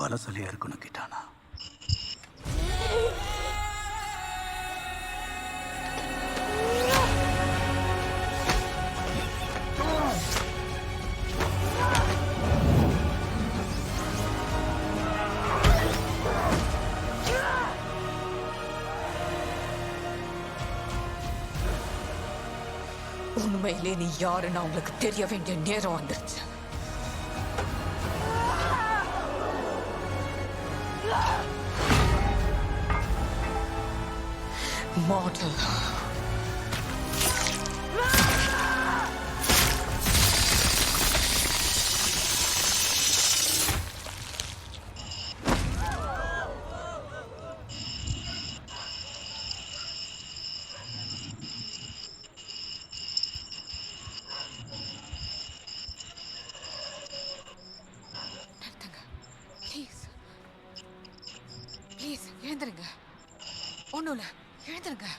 பலசாலியா இருக்கணும் கிட்டானா. உண்மையிலே நீ யாருன்னு அவங்களுக்கு தெரிய வேண்டிய நேரம் வந்துருச்சு. மாடல் ப்ளீஸ் எழுந்துருங்க. ஒன்றும் இல்லை, எழுந்துருங்க.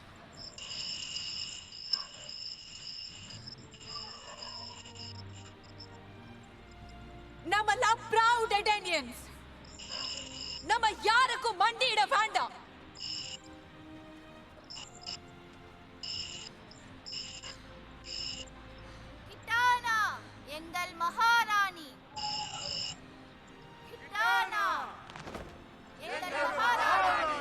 நம்மெல்லாம் ப்ரவுட் எடெனியன்ஸ். நம்ம யாருக்கும் மண்டியிட வேண்டாம். கிட்டானா எங்கள் மகாராணி. கிட்டானா எங்கள் மகாராணி.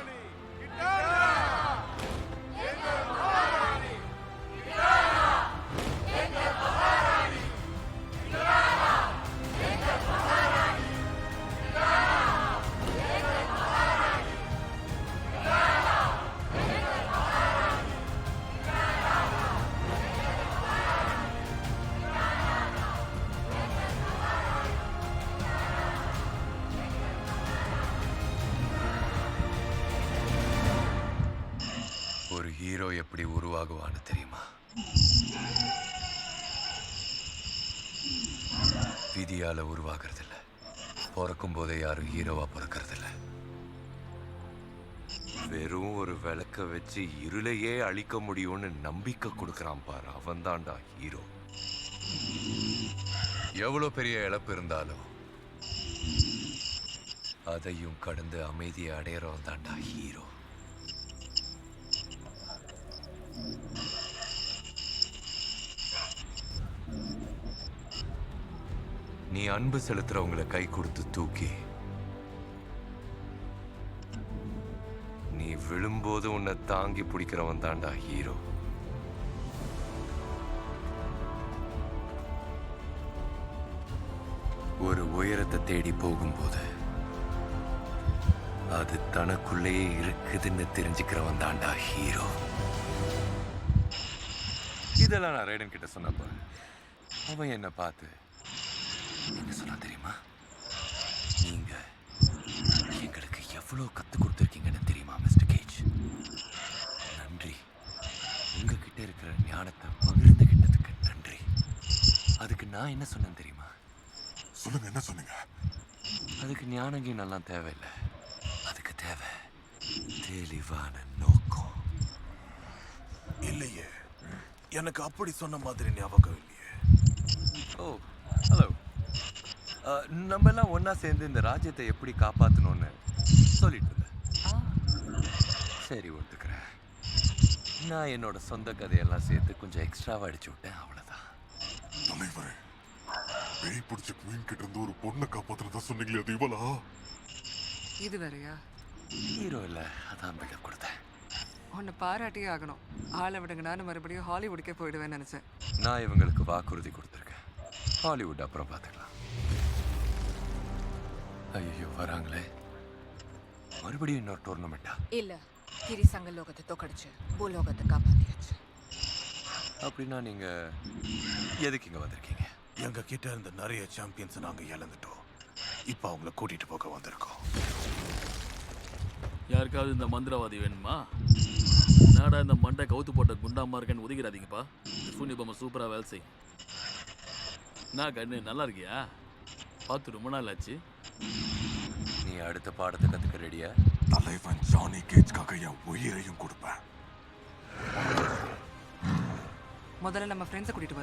ஒரு ஹீரோ எப்படி உருவாகுவான்னு தெரியுமா? விதியால உருவாகிறது இல்ல. பிறக்கும் போதே யாரும் ஹீரோவா பிறக்கிறது இல்ல. வெறும் ஒரு விளக்க வச்சு இருளையே அழிக்க முடியும்னு நம்பிக்கை கொடுக்கறான் பாரு, அவன் தான்டா ஹீரோ. எவ்வளவு பெரிய இழப்பு இருந்தாலும் அதையும் கடந்து அமைதியை அடையறவன் தான்டா ஹீரோ. நீ அன்பு செலுத்துறவங்களை கை கொடுத்து தூக்கி நீ விழும்போது உன்னை தாங்கி பிடிக்கிறவன் தான்டா ஹீரோ. ஒரு உயரத்தை தேடி போகும்போது அது தனக்குள்ளேயே இருக்குதுன்னு தெரிஞ்சுக்கிறவன் தான்டா ஹீரோ. இதெல்லாம் நான் ரேடன் கிட்ட சொன்னப்ப அவன் என்ன பார்த்து என்ன சொன்னா தெரியுமா? நீங்க எங்களுக்கு எவ்வளவு கத்து கொடுத்துருக்கீங்கன்னு தெரியுமா மிஸ்டர் கேஜ்? நன்றி. உங்ககிட்ட இருக்கிற ஞானத்தை பகிர்ந்துகிட்டதுக்கு நன்றி. அதுக்கு நான் என்ன சொன்னேன் தெரியுமா? சொல்லுங்க, என்ன சொன்னீங்க? அதுக்கு ஞானங்கி நல்லா தேவையில்லை. அதுக்கு தேவை தெளிவான நோக்கம். இல்லையே, எனக்கு அப்படி சொன்ன மாதிரி ஞாபகம் இல்லையே. ஓ ஹலோ. நம்ம எல்லாம் ஒன்னா சேர்ந்து இந்த ராஜ்யத்தை எப்படி காப்பாற்றணும்னு சொல்லிட்டு இருந்தேன். சரி, ஒத்துக்கிறேன். நான் என்னோட சொந்த கதையெல்லாம் சேர்த்து கொஞ்சம் எக்ஸ்ட்ராவா அடிச்சு விட்டேன், அவ்வளவுதான். தலைவரே, பேய் பிடிச்ச குயின் கிட்ட இருந்து ஒரு பொண்ணை காப்பாத்துறதா சொன்னீங்களே, அது இவளா? இது வேறையா? ஹீரோ இல்ல, அதான் பில்டப் கொடுத்தேன். உன்னை பாராட்டியே ஆகணும். ஆளை விடுங்க, நானும் மறுபடியும் ஹாலிவுட்டுக்கே போயிடுவேன்னு நினைச்சேன். நான் இவங்களுக்கு வாக்குறுதி கொடுத்துருக்கேன். ஹாலிவுட் அப்புறம் பார்த்துக்கலாம். ஐயோ, வராங்களே. மறுபடியும் இன்னொரு டோர்னமெண்டா? இல்ல, கிரி சங்க லோகத்தை தோக்கடிச்சு பூலோகத்தை காப்பாத்தியாச்சு. அப்படின்னா நீங்க எதுக்கு இங்க வந்திருக்கீங்க? எங்க கிட்ட இருந்த நிறைய சாம்பியன்ஸ் நாங்க இழந்துட்டோம். இப்ப அவங்கள கூட்டிட்டு போக வந்திருக்கோம். யாருக்காவது இந்த மந்திரவாதி வேணுமா? நாடா இந்த மண்டை கவுத்து போட்ட குண்டாமா இருக்கேன்னு ஒதுக்கிறாதீங்கப்பா. சூனி பொம்மை சூப்பரா வேலை செய். நான் கண்ணு நல்லா இருக்கியா? பார்த்து ரொம்ப நாள் ஆச்சு. நீ அடுத்த பாடத்தை கத்துக்க ரெடியா? தலைவன் ஜானி கேஜ்காக என் உயிரையும் கொடுப்பேன். முதல்ல நம்ம ஃப்ரெண்ட்ஸை கூட்டிட்டு